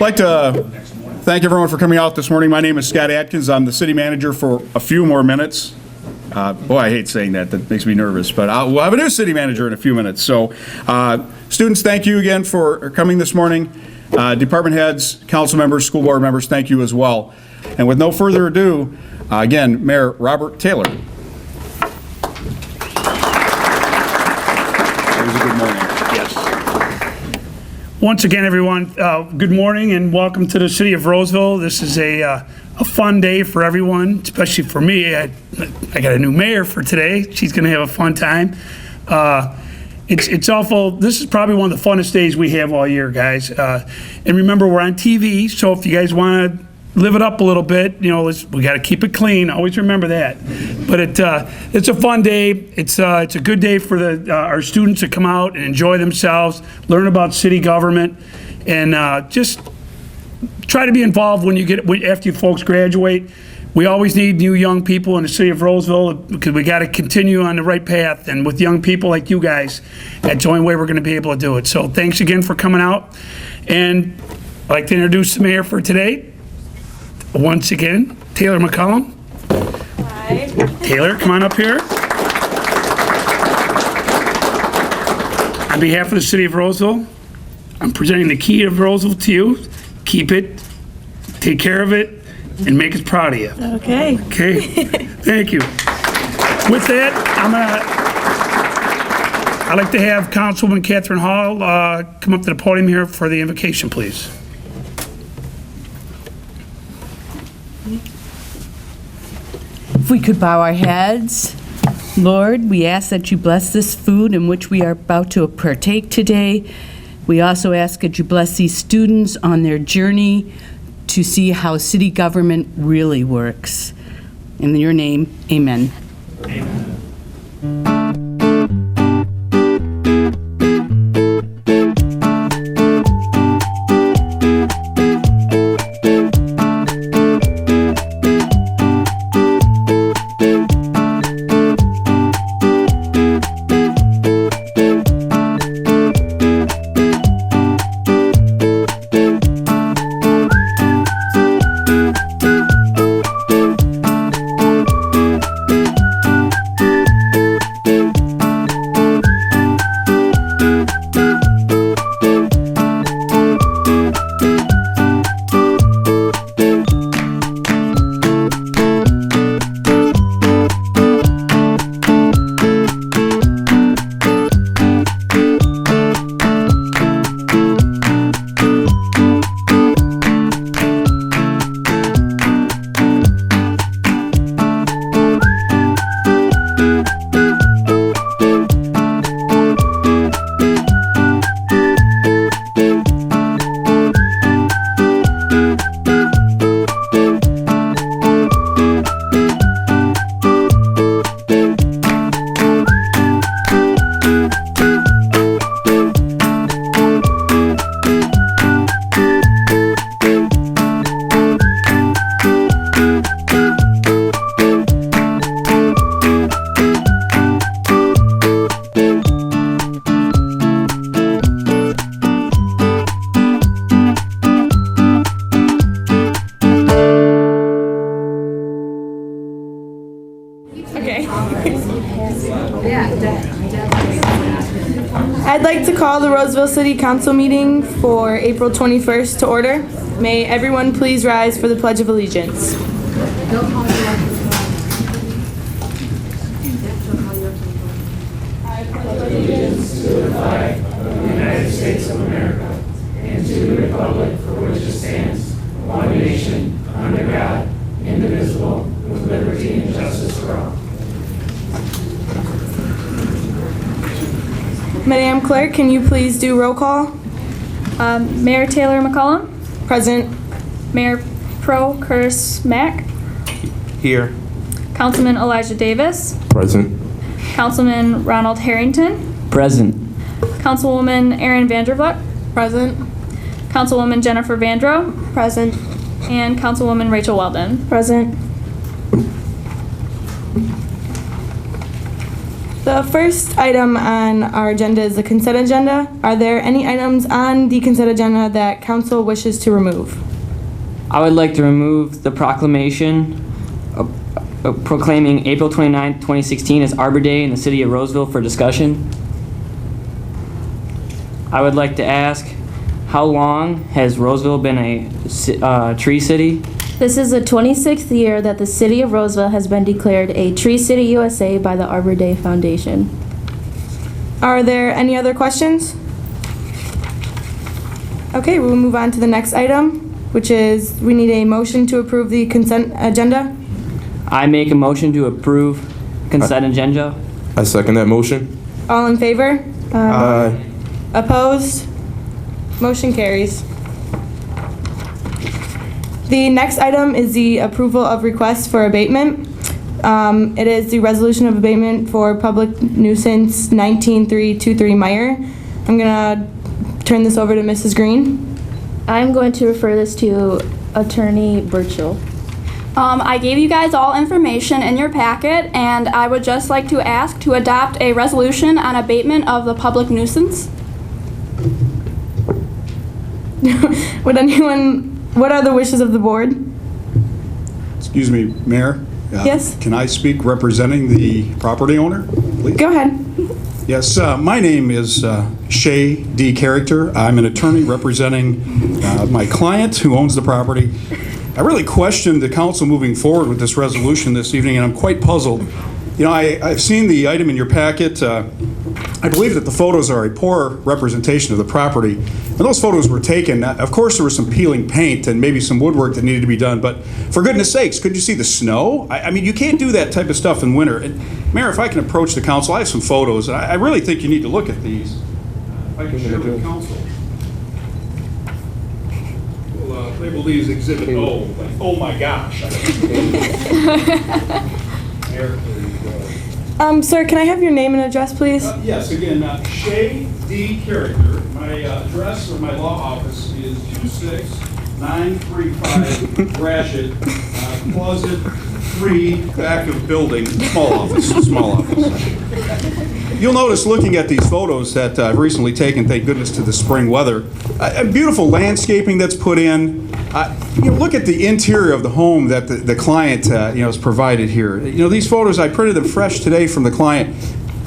like to thank everyone for coming out this morning. My name is Scott Atkins. I'm the city manager for a few more minutes. Boy, I hate saying that. That makes me nervous, but we'll have a new city manager in a few minutes. So students, thank you again for coming this morning. Department heads, council members, school board members, thank you as well. And with no further ado, again, Mayor Robert Taylor. Once again, everyone, good morning and welcome to the city of Roseville. This is a fun day for everyone, especially for me. I got a new mayor for today. She's going to have a fun time. It's awful. This is probably one of the funnest days we have all year, guys. And remember, we're on TV, so if you guys want to live it up a little bit, you know, we got to keep it clean. Always remember that. But it's a fun day. It's a good day for our students to come out and enjoy themselves, learn about city government, and just try to be involved when you after you folks graduate. We always need new young people in the city of Roseville because we got to continue on the right path. And with young people like you guys, that's the only way we're going to be able to do it. So thanks again for coming out. And I'd like to introduce the mayor for today. Once again, Taylor McCollum. Hi. Taylor, come on up here. On behalf of the city of Roseville, I'm presenting the key of Roseville to you. Keep it, take care of it, and make us proud of you. Okay. Okay? Thank you. With that, I'd like to have Councilwoman Catherine Hall come up to the podium here for the invocation, please. If we could bow our heads. Lord, we ask that you bless this food in which we are about to partake today. We also ask that you bless these students on their journey to see how city government really works. In your name, amen. Amen. I'd like to call the Roseville City Council meeting for April 21st to order. May everyone please rise for the Pledge of Allegiance. I pledge allegiance to the flag of the United States of America and to the republic for which it stands, one nation, under God, indivisible, with liberty and justice for all. Madam Clerk, can you please do roll call? Mayor Taylor McCollum. Present. Mayor Pro Curtis Mack. Here. Councilman Elijah Davis. Present. Councilman Ronald Harrington. Present. Councilwoman Erin Vandervluck. Present. Councilwoman Jennifer Vandro. Present. And Councilwoman Rachel Weldon. Present. The first item on our agenda is the consent agenda. Are there any items on the consent agenda that council wishes to remove? I would like to remove the proclamation proclaiming April 29, 2016 as Arbor Day in the city of Roseville for discussion. I would like to ask, how long has Roseville been a tree city? This is the 26th year that the city of Roseville has been declared a Tree City USA by the Arbor Day Foundation. Are there any other questions? Okay, we'll move on to the next item, which is we need a motion to approve the consent agenda. I make a motion to approve consent agenda. I second that motion. All in favor? Aye. Opposed? Motion carries. The next item is the approval of requests for abatement. It is the resolution of abatement for public nuisance 19323 Meyer. I'm gonna turn this over to Mrs. Green. I'm going to refer this to Attorney Burchill. I gave you guys all information in your packet, and I would just like to ask to adopt a resolution on abatement of the public nuisance. What are the wishes of the board? Excuse me, Mayor? Yes? Can I speak representing the property owner, please? Go ahead. Yes, my name is Shay D. Character. I'm an attorney representing my client who owns the property. I really questioned the council moving forward with this resolution this evening, and I'm quite puzzled. You know, I've seen the item in your packet. I believe that the photos are a poor representation of the property. When those photos were taken, of course there was some peeling paint and maybe some woodwork that needed to be done, but for goodness sakes, could you see the snow? I mean, you can't do that type of stuff in winter. And Mayor, if I can approach the council, I have some photos, and I really think you need to look at these. If I can share with the council. We'll label these Exhibit O, like, oh my gosh. Mayor, Sir, can I have your name and address, please? Yes, again, Shay D. Character. My address or my law office is 26935 Gratiot, Closet 3, back of building, small office. You'll notice looking at these photos that I've recently taken, thank goodness to the spring weather, beautiful landscaping that's put in. You know, look at the interior of the home that the client has provided here. You know, these photos, I printed them fresh today from the client.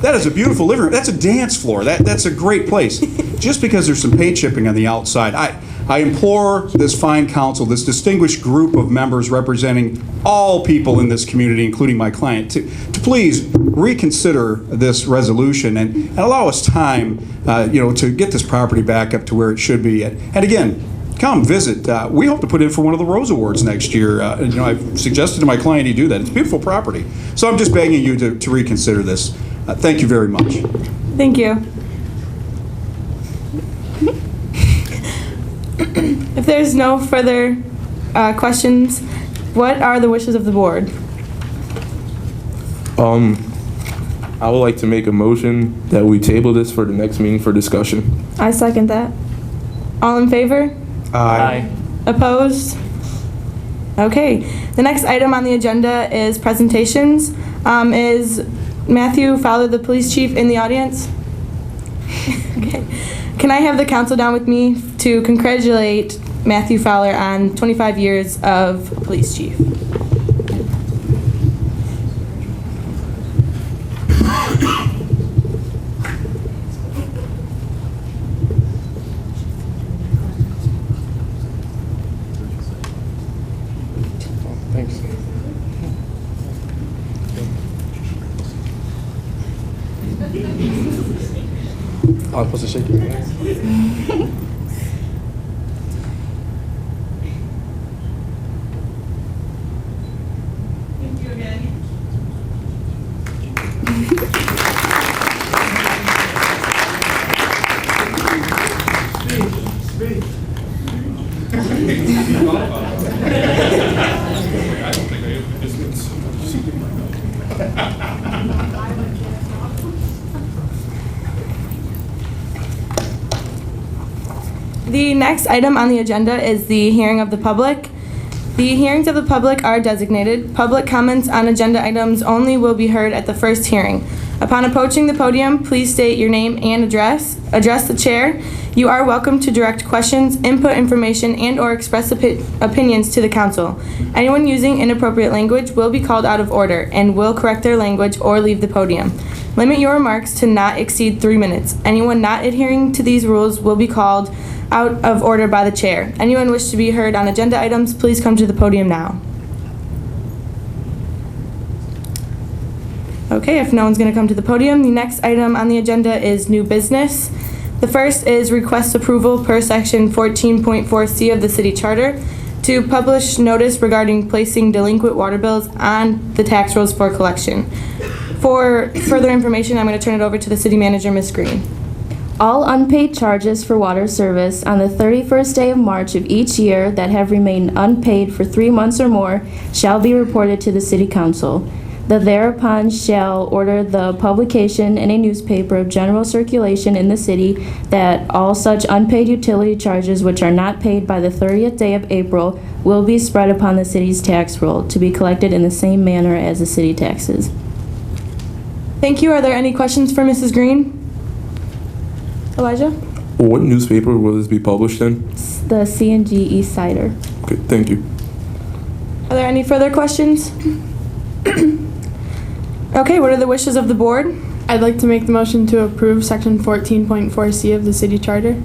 That is a beautiful living room. That's a dance floor. That's a great place. Just because there's some paint chipping on the outside, I implore this fine council, this distinguished group of members representing all people in this community, including my client, to please reconsider this resolution and allow us time, to get this property back up to where it should be. And again, come visit. We hope to put in for one of the Rose Awards next year. I've suggested to my client he do that. It's beautiful property. So I'm just begging you to reconsider this. Thank you very much. Thank you. If there's no further questions, what are the wishes of the board? I would like to make a motion that we table this for the next meeting for discussion. I second that. All in favor? Aye. Opposed? Okay. The next item on the agenda is presentations. Is Matthew Fowler, the police chief, in the audience? Okay. Can I have the council down with me to congratulate Matthew Fowler on 25 years of police chief? Thanks. I'm supposed to shake your hand. Thank you again. The next item on the agenda is the hearing of the public. The hearings of the public are designated. Public comments on agenda items only will be heard at the first hearing. A Upon approaching the podium, please state your name and address the chair. You are welcome to direct questions, input information, and/or express opinions to the council. Anyone using inappropriate language will be called out of order and will correct their language or leave the podium. Limit your remarks to not exceed 3 minutes. Anyone not adhering to these rules will be called out of order by the chair. Anyone wish to be heard on agenda items, please come to the podium now. Okay, if no one's going to come to the podium, the next item on the agenda is new business. The first is request approval per section 14.4C of the city charter to publish notice regarding placing delinquent water bills on the tax rolls for collection. For further information, I'm going to turn it over to the city manager, Ms. Green. All unpaid charges for water service on the 31st day of March of each year that have remained unpaid for 3 months or more shall be reported to the city council. The thereupon shall order the publication in a newspaper of general circulation in the city that all such unpaid utility charges which are not paid by the 30th day of April will be spread upon the city's tax roll to be collected in the same manner as the city taxes. Thank you. Are there any questions for Mrs. Green? Elijah? What newspaper will this be published in? It's the C&G East Sider. Okay, thank you. Are there any further questions? Okay, what are the wishes of the board? I'd like to make the motion to approve section 14.4C of the city charter.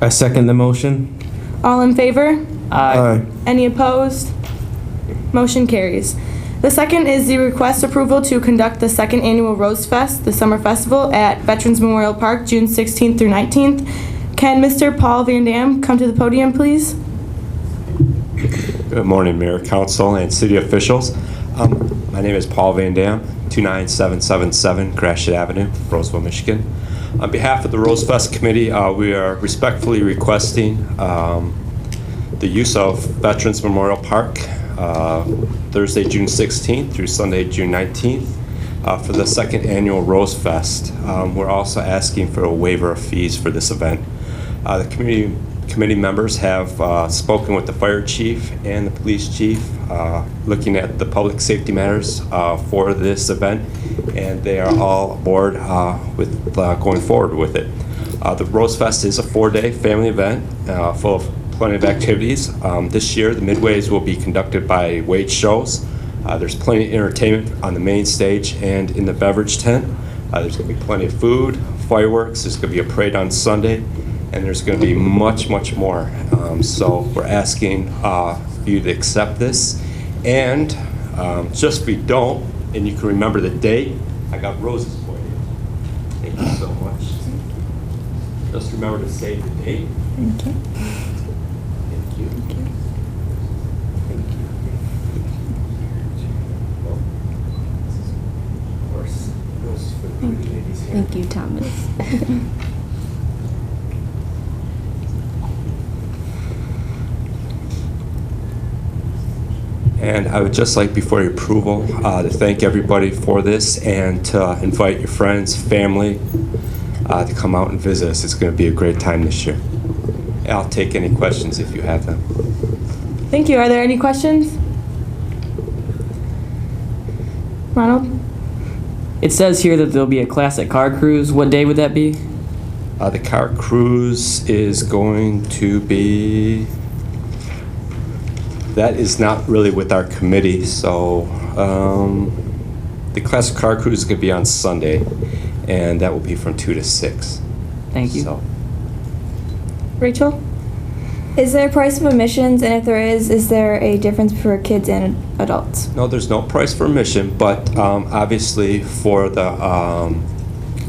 I second the motion. All in favor? Aye. Any opposed? Motion carries. The second is the request approval to conduct the second annual Rose Fest, the summer festival at Veterans Memorial Park, June 16th through 19th. Can Mr. Paul Van Dam come to the podium, please? Good morning, Mayor, Council, and city officials. My name is Paul Van Dam, 29777 Gratiot Avenue, Roseville, Michigan. On behalf of the Rose Fest Committee, we are respectfully requesting the use of Veterans Memorial Park Thursday, June 16th through Sunday, June 19th for the second annual Rose Fest. We're also asking for a waiver of fees for this event. The committee members have spoken with the fire chief and the police chief looking at the public safety matters for this event, and they are all aboard with going forward with it. The Rose Fest is a 4-day family event full of plenty of activities. This year, the midways will be conducted by wage shows. There's plenty of entertainment on the main stage and in the beverage tent. There's going to be plenty of food, fireworks. There's going to be a parade on Sunday, and there's going to be much, much more. So we're asking you to accept this. And just if we don't, and you can remember the date, I got roses for you. Thank you so much. Just remember to save the date. Thank you. Thank you. Thank you. Well, of course, roses for the pretty ladies here. Thank you, Thomas. And I would just like, before your approval, to thank everybody for this and to invite your friends, family, to come out and visit us. It's going to be a great time this year. And I'll take any questions if you have them. Thank you. Are there any questions? Ronald? It says here that there'll be a classic car cruise. What day would that be? The car cruise is going to be, that is not really with our committee, so the classic car cruise is going to be on Sunday, and that will be from 2 to 6. Thank you. So, Rachel? Is there a price of admissions, and if there is there a difference for kids and adults? no, there's no price for admission, but obviously for the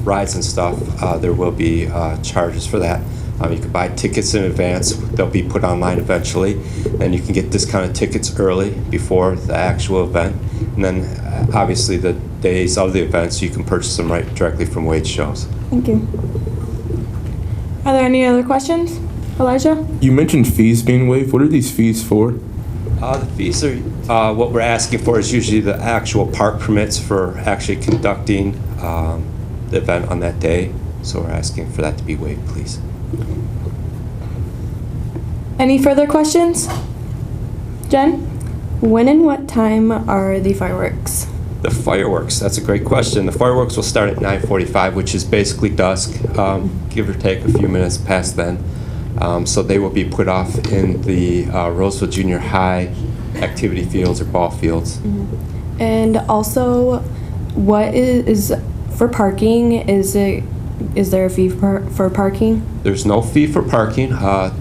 rides and stuff, there will be charges for that. You can buy tickets in advance. They'll be put online eventually. And you can get discounted tickets early before the actual event. And then obviously the days of the events, you can purchase them right directly from wage shows. Thank you. Are there any other questions? Elijah? You mentioned fees being waived. What are these fees for? The fees are, what we're asking for is usually the actual park permits for actually conducting the event on that day. So we're asking for that to be waived, please. Any further questions? Jen? When and what time are the fireworks? The fireworks, that's a great question. The fireworks will start at 9:45, which is basically dusk, give or take a few minutes past then. So they will be put off in the Roseville Junior High activity fields or ball fields. And also, what is for parking? Is there a fee for parking? There's no fee for parking.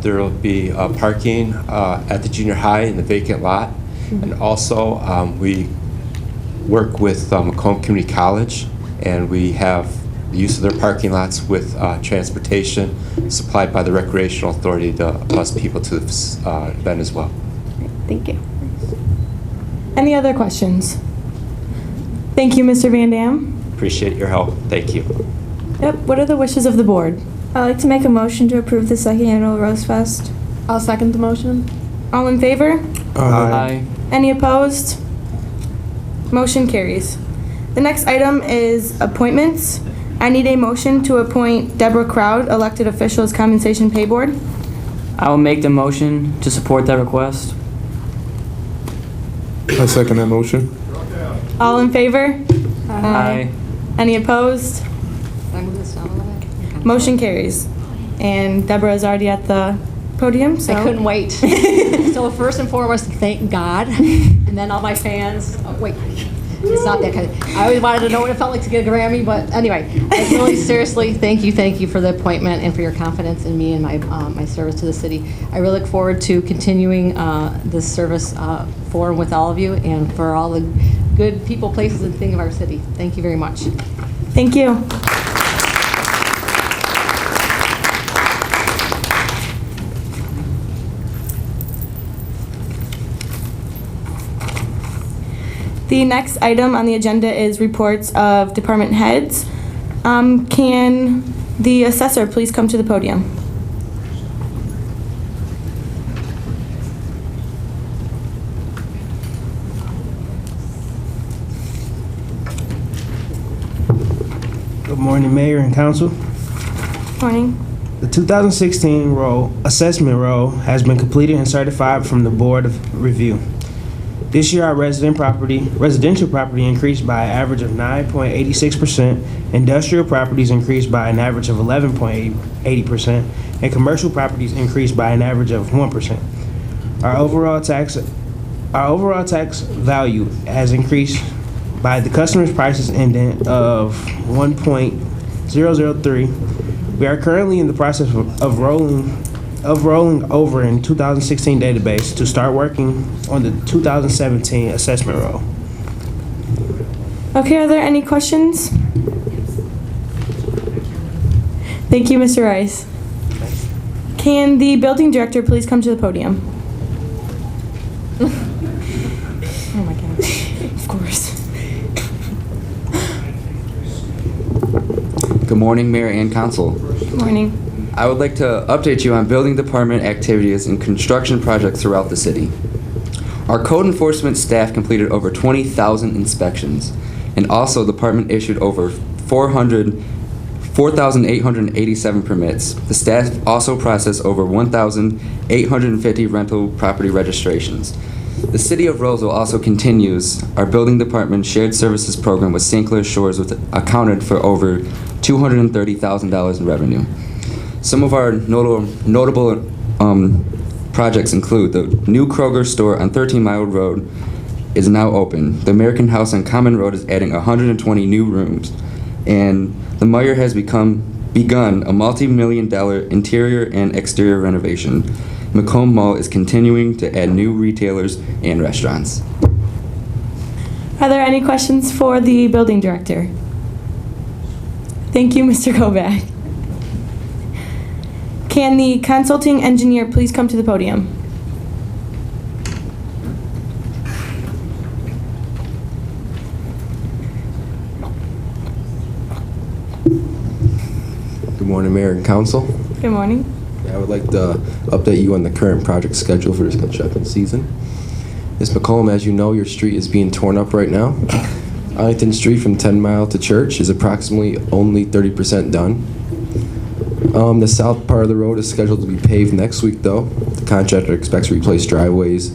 There will be parking at the junior high in the vacant lot. And also, we work with Macomb Community College, and we have the use of their parking lots with transportation supplied by the Recreational Authority to bus people to the event as well. Thank you. Any other questions? Thank you, Mr. Van Dam. Appreciate your help. Thank you. Yep, what are the wishes of the board? I'd like to make a motion to approve the second annual Rose Fest. I'll second the motion. All in favor? Aye. Any opposed? Motion carries. The next item is appointments. I need a motion to appoint Deborah Crowd, elected official, as Compensation Pay Board. I will make the motion to support that request. I second that motion. All in favor? Aye. Any opposed? Motion carries. And Deborah is already at the podium, so. I couldn't wait. So first and foremost, thank God, and then all my fans. Oh, wait, it's not that kind of. I always wanted to know what it felt like to get a Grammy, but anyway, like, really seriously, thank you for the appointment and for your confidence in me and my service to the city. I really look forward to continuing this service forum with all of you and for all the good people, places, and things of our city. Thank you very much. Thank you. The next item on the agenda is reports of department heads. Can the assessor please come to the podium? Good morning, Mayor and Council. Morning. The 2016 assessment roll has been completed and certified from the Board of Review. This year, our residential property increased by an average of 9.86%, industrial properties increased by an average of 11.80%, and commercial properties increased by an average of 1%. Our overall tax value has increased by the customer's prices indent of 1.003. We are currently in the process of rolling over in 2016 database to start working on the 2017 assessment roll. Okay, are there any questions? Thank you, Mr. Rice. Can the building director please come to the podium? Oh my God. Of course. Good morning, Mayor and Council. Good morning. I would like to update you on building department activities and construction projects throughout the city. Our code enforcement staff completed over 20,000 inspections, and also the department issued over 4,887 permits. The staff also processed over 1,850 rental property registrations. The City of Roseville also continues our building department shared services program with St. Clair Shores, which accounted for over $230,000 in revenue. Some of our notable projects include the new Kroger store on 13 Mile Road is now open. The American House on Common Road is adding 120 new rooms. And the Meyer has begun a multi-million-dollar interior and exterior renovation. Macomb Mall is continuing to add new retailers and restaurants. Are there any questions for the building director? Thank you, Mr. Kovac. Can the consulting engineer please come to the podium? Good morning, Mayor and Council. Good morning. I would like to update you on the current project schedule for this construction season. Ms. McCollum, as you know, your street is being torn up right now. Arlington Street from 10 Mile to Church is approximately only 30% done. The south part of the road is scheduled to be paved next week, though. The contractor expects to replace driveways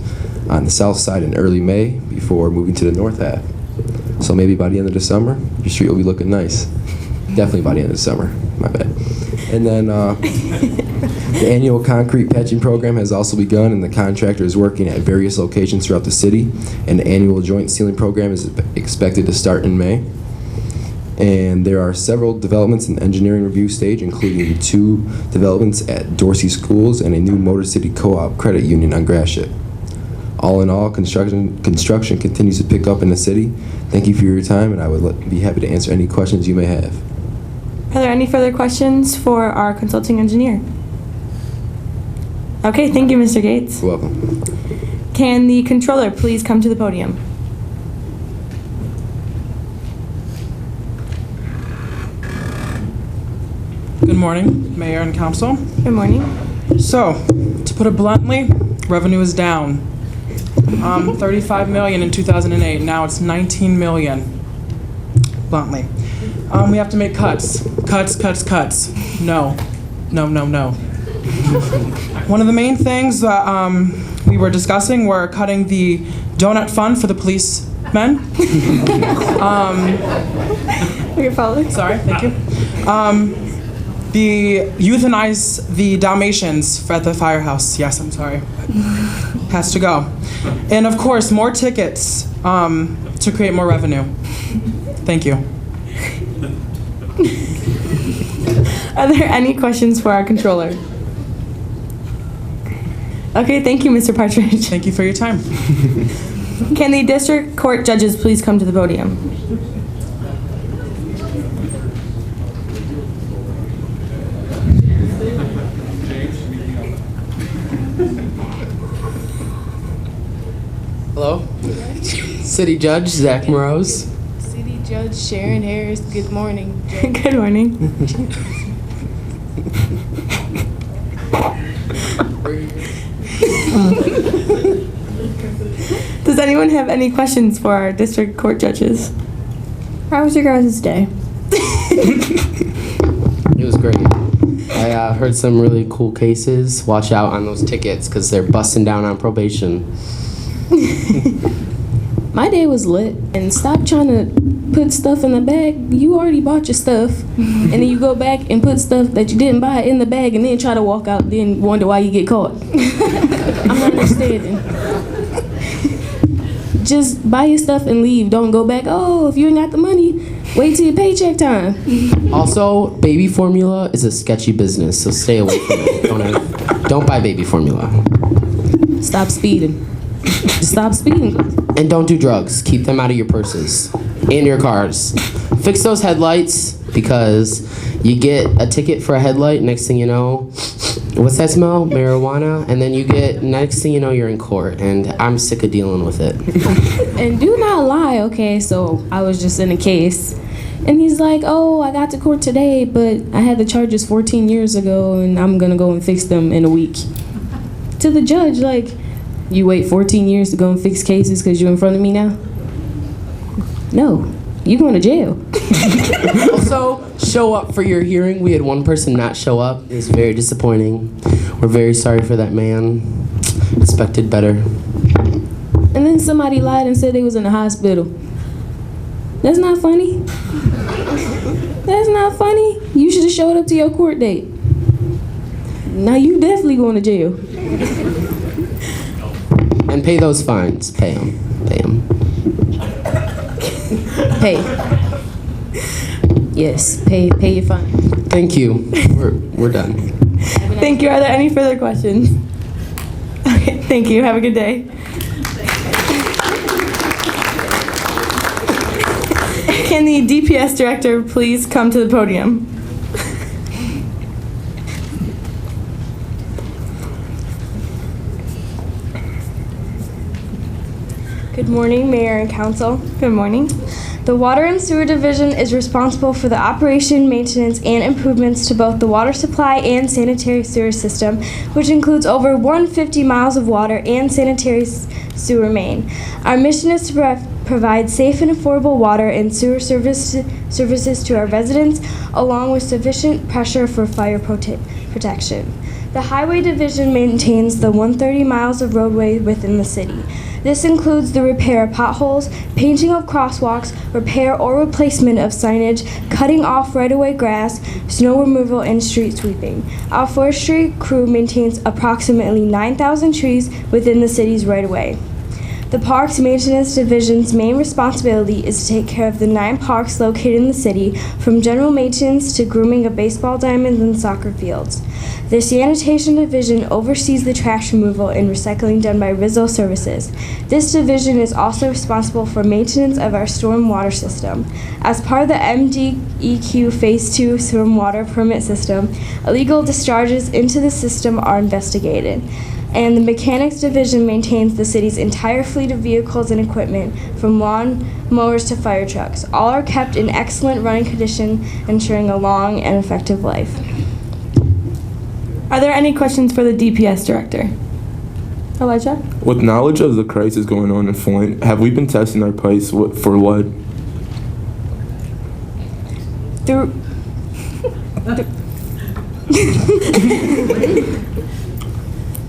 on the south side in early May before moving to the north half. So maybe by the end of the summer, your street will be looking nice. Definitely by the end of the summer, my bad. And then the annual concrete patching program has also begun, and the contractor is working at various locations throughout the city, and the annual joint sealing program is expected to start in May. And there are several developments in the engineering review stage, including 2 developments at Dorsey Schools and a new Motor City Co-op credit union on Gratiot. All in all, construction continues to pick up in the city. Thank you for your time, and I would be happy to answer any questions you may have. Are there any further questions for our consulting engineer? Okay, thank you, Mr. Gates. You're welcome. Can the controller please come to the podium? Good morning, Mayor and Council. Good morning. So, to put it bluntly, revenue is down. 35 million in 2008. Now it's 19 million. Bluntly, we have to make cuts. Cuts. No. One of the main things that we were discussing were cutting the donut fund for the policemen. You're following? Sorry, thank you. Euthanize the Dalmatians at the firehouse. Yes, I'm sorry. Has to go. And of course, more tickets to create more revenue. Thank you. Are there any questions for our controller? Okay, thank you, Mr. Partridge. Thank you for your time. Can the district court judges please come to the podium? Hello, City Judge Zach Morose. City Judge Sharon Harris, good morning. Good morning. Does anyone have any questions for our district court judges? How was your guys' day? It was great. I heard some really cool cases. Watch out on those tickets because they're busting down on probation. My day was lit, and stop trying to put stuff in the bag. You already bought your stuff, and then you go back and put stuff that you didn't buy in the bag, and then try to walk out, then wonder why you get caught. I'm not understanding. Just buy your stuff and leave. Don't go back. Oh, if you ain't got the money, wait till your paycheck time. Also, baby formula is a sketchy business, so stay away from it. Don't buy baby formula. Stop speeding. Just stop speeding. And don't do drugs. Keep them out of your purses and your cars. Fix those headlights because you get a ticket for a headlight. Next thing you know, what's that smell? Marijuana. And then next thing you know, you're in court. And I'm sick of dealing with it. And do not lie, okay? So I was just in a case. And he's like, oh, I got to court today, but I had the charges 14 years ago, and I'm going to go and fix them in a week. To the judge, like, you wait 14 years to go and fix cases because you're in front of me now? No, you going to jail. Also, show up for your hearing. We had one person not show up. It was very disappointing. We're very sorry for that man. Expected better. And then somebody lied and said they was in the hospital. That's not funny. That's not funny. You should have showed up to your court date. Now you definitely going to jail. And pay those fines. Pay them. Pay. Yes, pay your fine. Thank you. We're done. Thank you. Are there any further questions? Okay, thank you. Have a good day. Can the DPS director please come to the podium? Good morning, Mayor and Council. Good morning. The Water and Sewer Division is responsible for the operation, maintenance, and improvements to both the water supply and sanitary sewer system, which includes over 150 miles of water and sanitary sewer main. Our mission is to provide safe and affordable water and sewer services to our residents, along with sufficient pressure for fire protection. The Highway Division maintains the 130 miles of roadway within the city. This includes the repair of potholes, painting of crosswalks, repair or replacement of signage, cutting off right-of-way grass, snow removal, and street sweeping. Our forestry crew maintains approximately 9,000 trees within the city's right-of-way. The Parks Maintenance Division's main responsibility is to take care of the 9 parks located in the city, from general maintenance to grooming of baseball diamonds and soccer fields. The Sanitation Division oversees the trash removal and recycling done by Roseville Services. This division is also responsible for maintenance of our storm water system. As part of the MDEQ Phase 2 stormwater permit system, illegal discharges into the system are investigated. And the Mechanics Division maintains the city's entire fleet of vehicles and equipment, from lawn mowers to fire trucks. All are kept in excellent running condition, ensuring a long and effective life. Are there any questions for the DPS director? Elijah? With knowledge of the crisis going on in Flint, have we been testing our pipes for lead?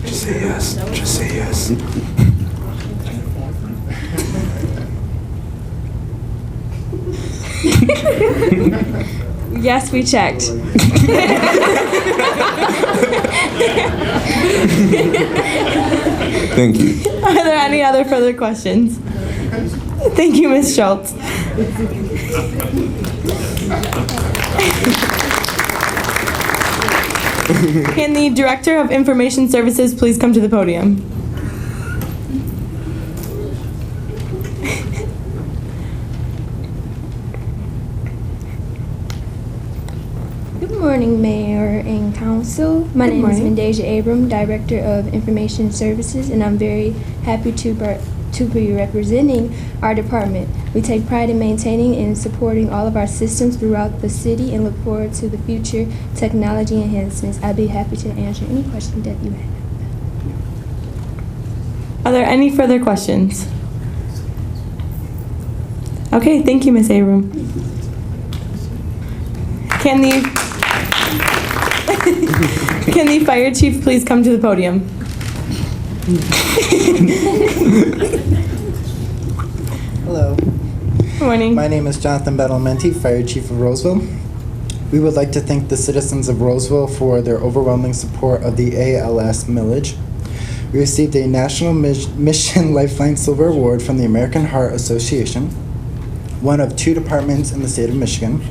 Just say yes. Just say yes. Yes, we checked. Thank you. Are there any other further questions? Thank you, Ms. Schultz. Can the Director of Information Services please come to the podium? Good morning, Mayor and Council. My name is Mendeja Abram, Director of Information Services, and I'm very happy to be representing our department. We take pride in maintaining and supporting all of our systems throughout the city and look forward to the future technology enhancements. I'd be happy to answer any questions that you have. Are there any further questions? Okay, thank you, Ms. Abram. Can the fire chief please come to the podium? Hello. Good morning. My name is Jonathan Bedelmenti, Fire Chief of Roseville. We would like to thank the citizens of Roseville for their overwhelming support of the ALS millage. We received a National Mission Lifeline Silver Award from the American Heart Association, one of 2 departments in the state of Michigan.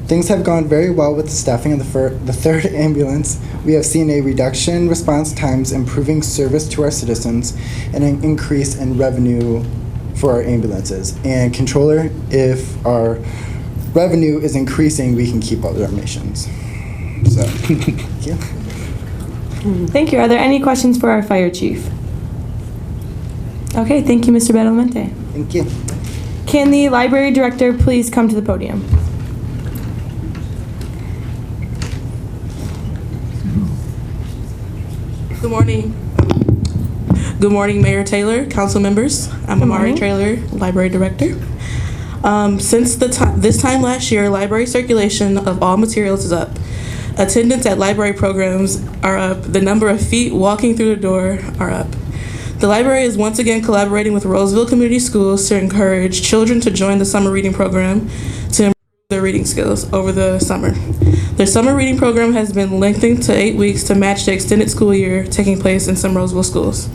Things have gone very well with the staffing of the 3rd ambulance. We have seen a reduction in response times, improving service to our citizens, and an increase in revenue for our ambulances. And Controller, if our revenue is increasing, we can keep all our missions. So, thank you. Thank you. Are there any questions for our fire chief? Okay, thank you, Mr. Bedelmente. Thank you. Can the library director please come to the podium? Good morning. Good morning, Mayor Taylor, council members. I'm Amari Taylor, library director. Since this time last year, library circulation of all materials is up. Attendance at library programs are up. The number of feet walking through the door are up. The library is once again collaborating with Roseville Community Schools to encourage children to join the summer reading program to improve their reading skills over the summer. Their summer reading program has been lengthened to 8 weeks to match the extended school year taking place in some Roseville schools.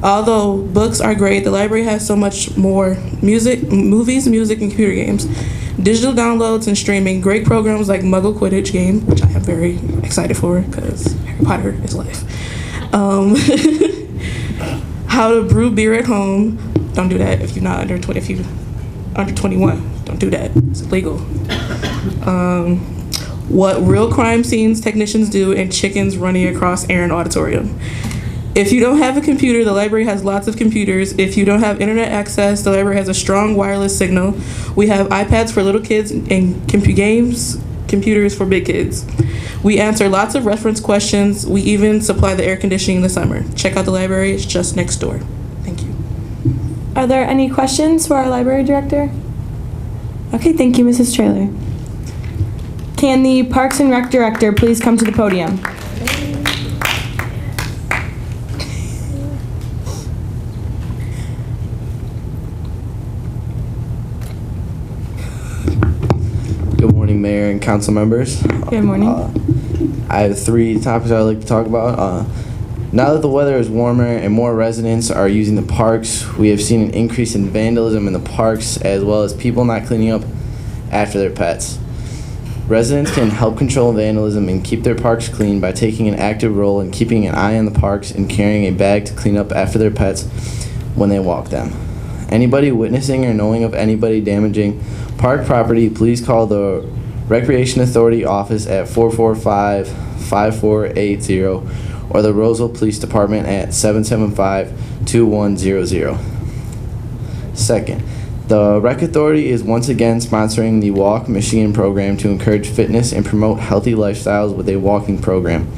Although books are great, the library has so much more: movies, music, and computer games, digital downloads and streaming, great programs like Muggle Quidditch game, which I am very excited for because Harry Potter is life. How to brew beer at home. Don't do that if you're not under 20. If you're under 21, don't do that. It's illegal. What real crime scenes technicians do, and chickens running across Aaron Auditorium. If you don't have a computer, the library has lots of computers. If you don't have internet access, the library has a strong wireless signal. We have iPads for little kids and computers for big kids. We answer lots of reference questions. We even supply the air conditioning in the summer. Check out the library, it's just next door. Thank you. Are there any questions for our library director? Okay, thank you, Mrs. Traylor. Can the Parks and Rec director please come to the podium? morning, Mayor and council members. Good morning. I have 3 topics I'd like to talk about. Now that the weather is warmer and more residents are using the parks, we have seen an increase in vandalism in the parks as well as people not cleaning up after their pets. Residents can help control vandalism and keep their parks clean by taking an active role in keeping an eye on the parks and carrying a bag to clean up after their pets when they walk them. Anybody witnessing or knowing of anybody damaging park property, please call the Recreation Authority office at 445-5480 or the Roseville Police Department at 775-2100. Second, the Rec Authority is once again sponsoring the Walk Michigan program to encourage fitness and promote healthy lifestyles with a walking program.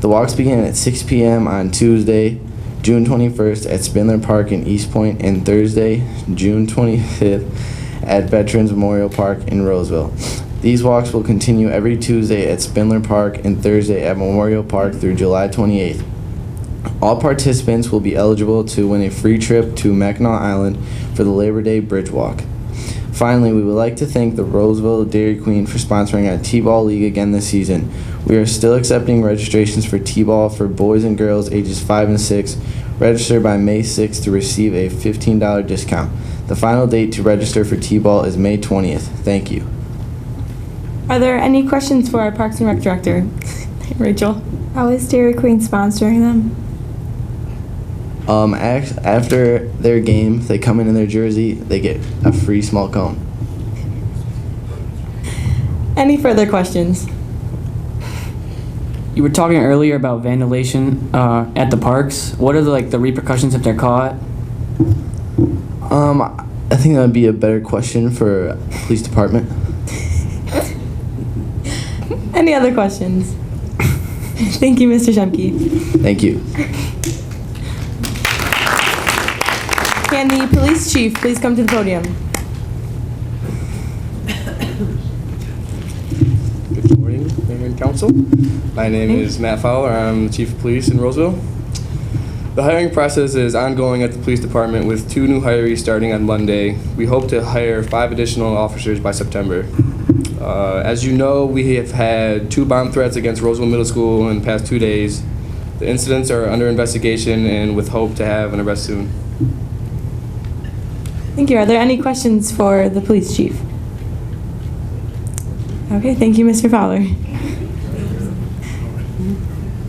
The walks begin at 6 p.m. on Tuesday, June 21st at Spindler Park in East Point and Thursday, June 25th at Veterans Memorial Park in Roseville. These walks will continue every Tuesday at Spindler Park and Thursday at Memorial Park through July 28th. All participants will be eligible to win a free trip to Mackinac Island for the Labor Day Bridge Walk. Finally, we would like to thank the Roseville Dairy Queen for sponsoring our T-Ball League again this season. We are still accepting registrations for T-Ball for boys and girls ages 5 and 6. Register by May 6th to receive a $15 discount. The final date to register for T-Ball is May 20th. Thank you. Are there any questions for our Parks and Rec Director? Rachel? How is Dairy Queen sponsoring them? After their game, if they come in their jersey, they get a free small cone. Any further questions? You were talking earlier about vandalization at the parks. What are the repercussions if they're caught? I think that would be a better question for police department. Any other questions? Thank you, Mr. Shemke. Thank you. Can the police chief please come to the podium? Good morning, Mayor and Council. My name is Matt Fowler. I'm the Chief of Police in Roseville. The hiring process is ongoing at the police department with 2 new hirees starting on Monday. We hope to hire 5 additional officers by September. As you know, we have had 2 bomb threats against Roseville Middle School in the past 2 days. The incidents are under investigation and with hope to have an arrest soon. Thank you. Are there any questions for the police chief? Okay, thank you, Mr. Fowler.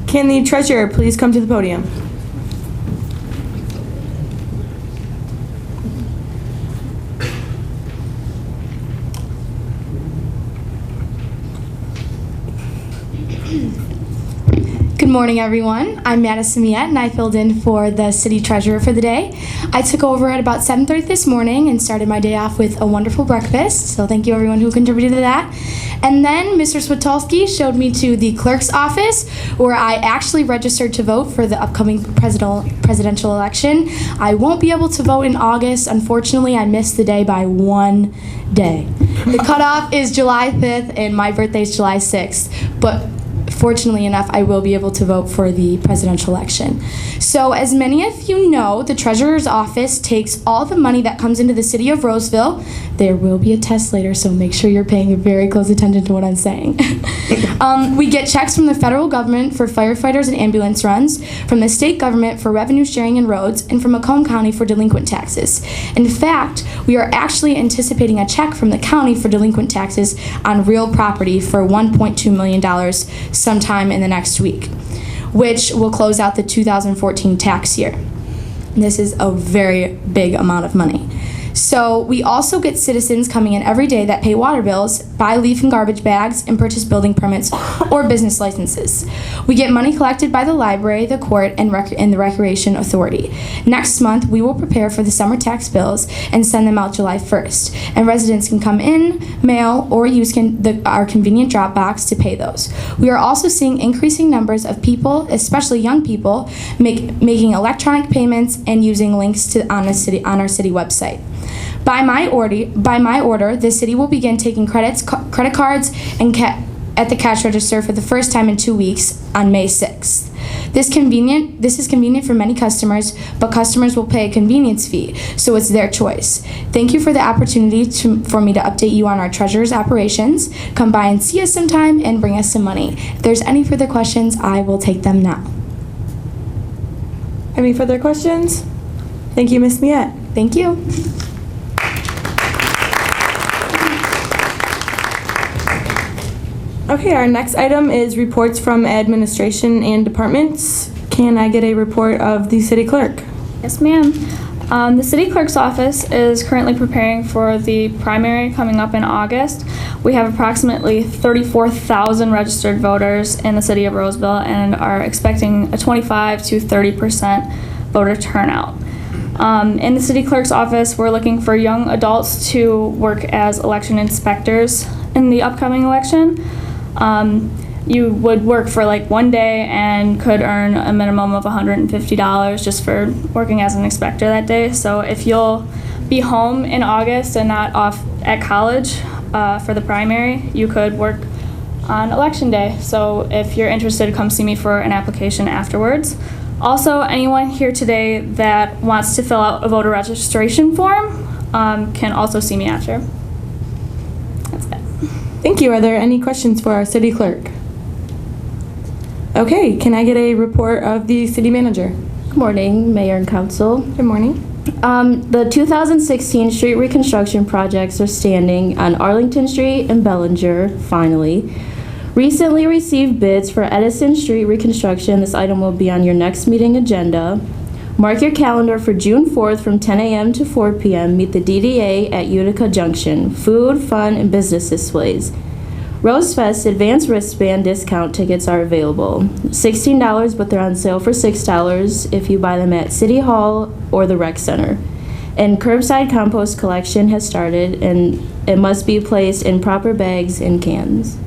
Can the treasurer please come to the podium? Good morning, everyone. I'm Madison Miette, and I filled in for the city treasurer for the day. I took over at about 7:30 this morning and started my day off with a wonderful breakfast, so thank you everyone who contributed to that. And then Mr. Switolski showed me to the clerk's office where I actually registered to vote for the upcoming presidential election. I won't be able to vote in August. Unfortunately, I missed the day by 1 day. The cutoff is July 5th, and my birthday is July 6th, but fortunately enough, I will be able to vote for the presidential election. So as many of you know, the treasurer's office takes all the money that comes into the city of Roseville. There will be a test later, so make sure you're paying very close attention to what I'm saying. We get checks from the federal government for firefighters and ambulance runs, from the state government for revenue sharing and roads, and from Macomb County for delinquent taxes. In fact, we are actually anticipating a check from the county for delinquent taxes on real property for $1.2 million sometime in the next week, which will close out the 2014 tax year. This is a very big amount of money. So we also get citizens coming in every day that pay water bills, buy leaf and garbage bags, and purchase building permits or business licenses. We get money collected by the library, the court, and the Recreation Authority. Next month, we will prepare for the summer tax bills and send them out July 1st. And residents can come in, mail, or use our convenient drop box to pay those. We are also seeing increasing numbers of people, especially young people, making electronic payments and using links on our city website. By my order, the city will begin taking credit cards and at the cash register for the first time in 2 weeks on May 6th. This is convenient for many customers, but customers will pay a convenience fee, so it's their choice. Thank you for the opportunity for me to update you on our treasurer's operations. Come by and see us sometime and bring us some money. If there's any further questions, I will take them now. Any further questions? Thank you, Ms. Miette. Thank you. Okay, our next item is reports from administration and departments. Can I get a report of the city clerk? Yes, ma'am. The city clerk's office is currently preparing for the primary coming up in August. We have approximately 34,000 registered voters in the city of Roseville and are expecting a 25 to 30% voter turnout. In the city clerk's office, we're looking for young adults to work as election inspectors in the upcoming election. You would work for like one day and could earn a minimum of $150 just for working as an inspector that day. So if you'll be home in August and not off at college for the primary, you could work on election day. So if you're interested, come see me for an application afterwards. Also, anyone here today that wants to fill out a voter registration form can also see me after. That's it. Thank you. Are there any questions for our city clerk? Okay, can I get a report of the city manager? Good morning, Mayor and Council. Good morning. The 2016 street reconstruction projects are standing on Arlington Street and Bellinger, finally. Recently received bids for Edison Street reconstruction. This item will be on your next meeting agenda. Mark your calendar for June 4th from 10 a.m. to 4 p.m. Meet the DDA at Utica Junction. Food, fun, and business displays. Rosefest advanced wristband discount tickets are available. $16, but they're on sale for $6 if you buy them at City Hall or the Rec Center. And curbside compost collection has started, and it must be placed in proper bags and cans.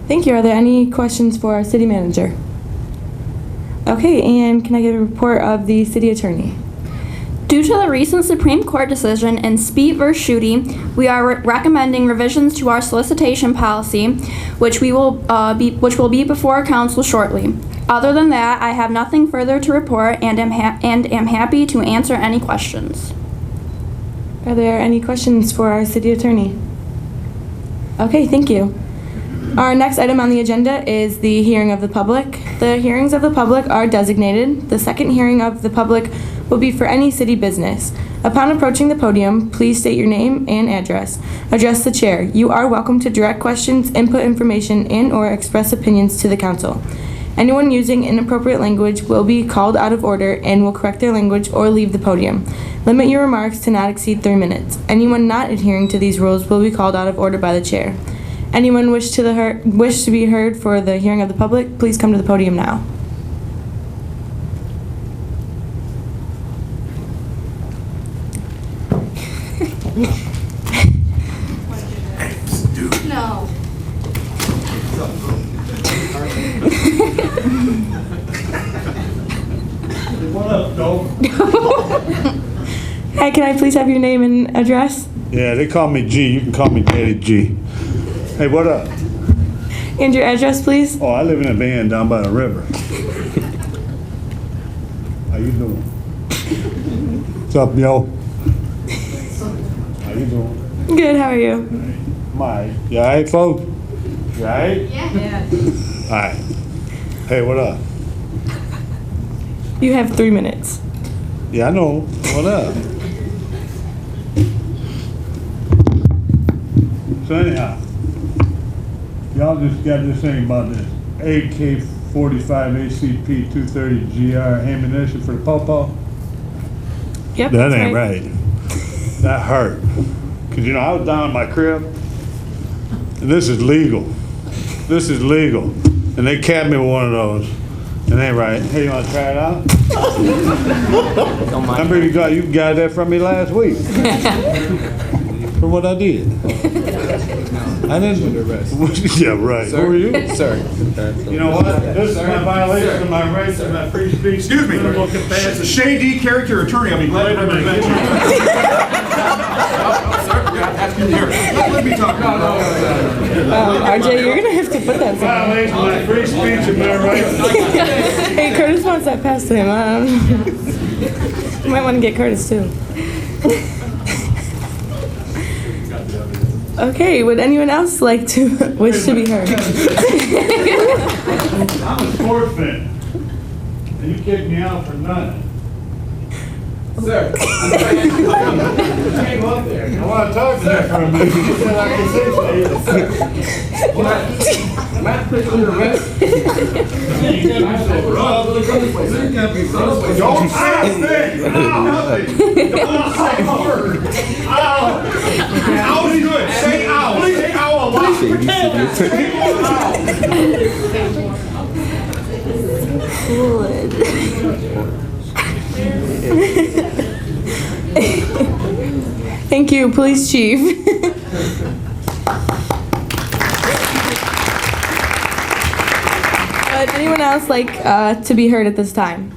Thank you. Are there any questions for our city manager? Okay, and can I get a report of the city attorney? Due to the recent Supreme Court decision in Speet v. Schuette, we are recommending revisions to our solicitation policy, which will be before council shortly. Other than that, I have nothing further to report and am happy to answer any questions. Are there any questions for our city attorney? Okay, thank you. Our next item on the agenda is the hearing of the public. The hearings of the public are designated. The second hearing of the public will be for any city business. Upon approaching the podium, please state your name and address. Address the chair. You are welcome to direct questions, input information, and/or express opinions to the council. Anyone using inappropriate language will be called out of order and will correct their language or leave the podium. Limit your remarks to not exceed 3 minutes. Anyone not adhering to these rules will be called out of order by the chair. Anyone wish to be heard for the hearing of the public, please come to the podium now. No. What up, dog? Hey, can I please have your name and address? Yeah, they call me G. You can call me Daddy G. Hey, what up? And your address, please? Oh, I live in a van down by the river. How you doing? What's up, yo? How you doing? Good, how are you? My, you all right, folks? You all right? Yeah. All right. Hey, what up? You have 3 minutes. Yeah, I know. What up? So anyhow, y'all just got this thing about this AK-45 ACP 230 GR ammunition for the pawpaw? Yep, That that's ain't right. That hurt. Cause you know, I was down in my crib, and this is legal. This is legal. And they capped me with one of those. It ain't right. Hey, you wanna try it out? Remember you got that from me last week. For what I did. I didn't. Yeah, right. Sir? Who are you? Sir. You know what? This is my violation of my rights and my free speech. Excuse me. Shady character attorney. I'll be glad to represent you. Let me talk. RJ, you're gonna have to put that somewhere. Violation of free speech, am I right? Hey, Curtis wants that passed to him. You might want to get Curtis too. Okay, would anyone else like to wish to be heard? I'm a sports fan, and you kicked me out for nothing. Sir, I can't go up there. I want to talk to you for a minute. You said I can say Matt, put you in the rest. Don't say a thing. Nothing. Don't say a word. Ow. Ow is good. Say ow. Say ow a lot. Say Thank you, Police Chief. Would anyone else like to be heard at this time?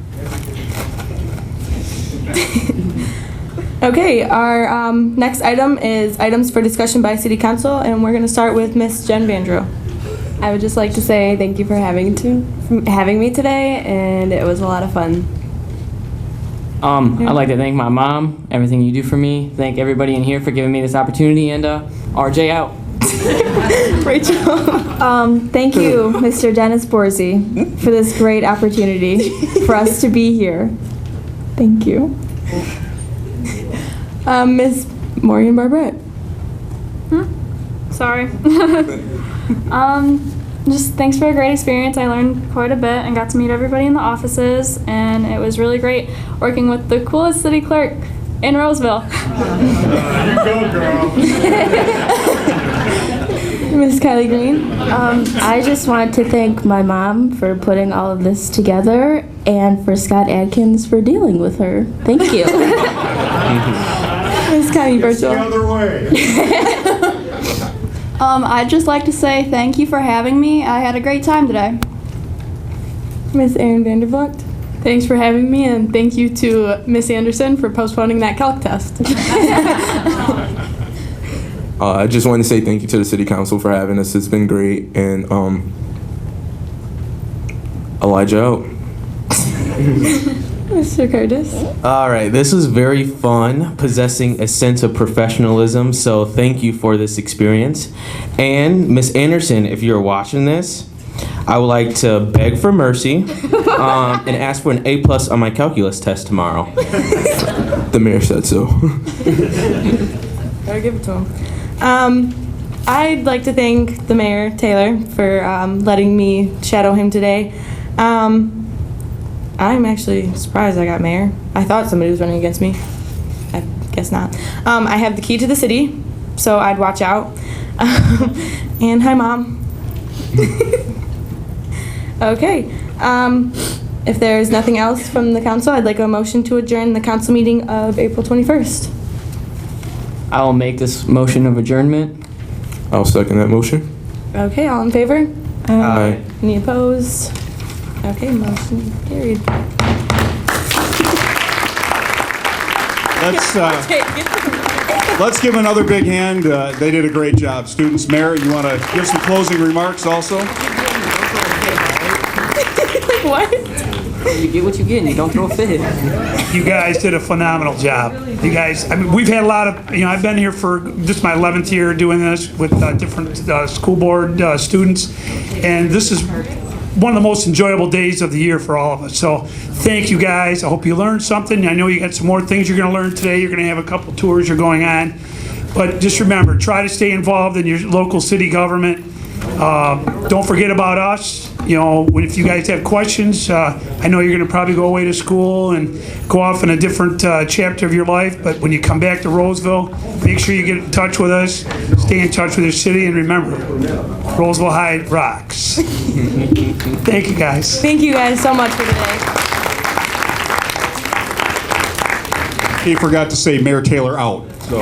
Okay, our next item is items for discussion by City Council, and we're going to start with Miss Jen Vandro. I would just like to say thank you for having me today, and it was a lot of fun. I'd like to thank my mom, everything you do for me. Thank everybody in here for giving me this opportunity, and RJ out. Rachel. Thank you, Mr. Dennis Borzi, for this great opportunity for us to be here. Thank you. Miss Morgan Barbrett. Sorry. Just thanks for a great experience. I learned quite a bit and got to meet everybody in the offices, and it was really great working with the coolest city clerk in Roseville. you go, girl. Miss Kylie Green. I just want to thank my mom for putting all of this together and for Scott Adkins for dealing with her. Thank you. Miss Kylie Virgil. The other way. I'd just like to say thank you for having me. I had a great time today. Miss Erin Vandervlucht. Thanks for having me, and thank you to Miss Anderson for postponing that calc test. I just want to say thank you to the City Council for having us. It's been great, and Elijah out. Mr. Curtis. All right, this was very fun, possessing a sense of professionalism, so thank you for this experience. And Miss Anderson, if you're watching this, I would like to beg for mercy and ask for an A+ on my calculus test tomorrow. The mayor said so. Gotta give it to him. I'd like to thank the mayor, Taylor, for letting me shadow him today. I'm actually surprised I got mayor. I thought somebody was running against me. I guess not. I have the key to the city, so I'd watch out. And hi, Mom. Okay. If there's nothing else from the council, I'd like a motion to adjourn the council meeting of April 21st. I'll make this motion of adjournment. I'll second that motion. Okay, all in favor? Aye. Any opposed? Okay, motion carried. Let's give another big hand. They did a great job. Students, Mayor, you want to give some closing remarks also? What? You get what you get and you don't throw a fit. You guys did a phenomenal job. You guys, I mean, we've had a lot of, I've been here for just my 11th year doing this with different school board students, and this is one of the most enjoyable days of the year for all of us. So thank you guys. I hope you learned something. I know you got some more things you're going to learn today. You're going to have a couple tours you're going on. But just remember, try to stay involved in your local city government. Don't forget about us. If you guys have questions, I know you're going to probably go away to school and go off in a different chapter of your life. But when you come back to Roseville, make sure you get in touch with us. Stay in touch with your city, and remember, Roseville High rocks. Thank you, guys. Thank you guys so much for today. He forgot to say Mayor Taylor out. So.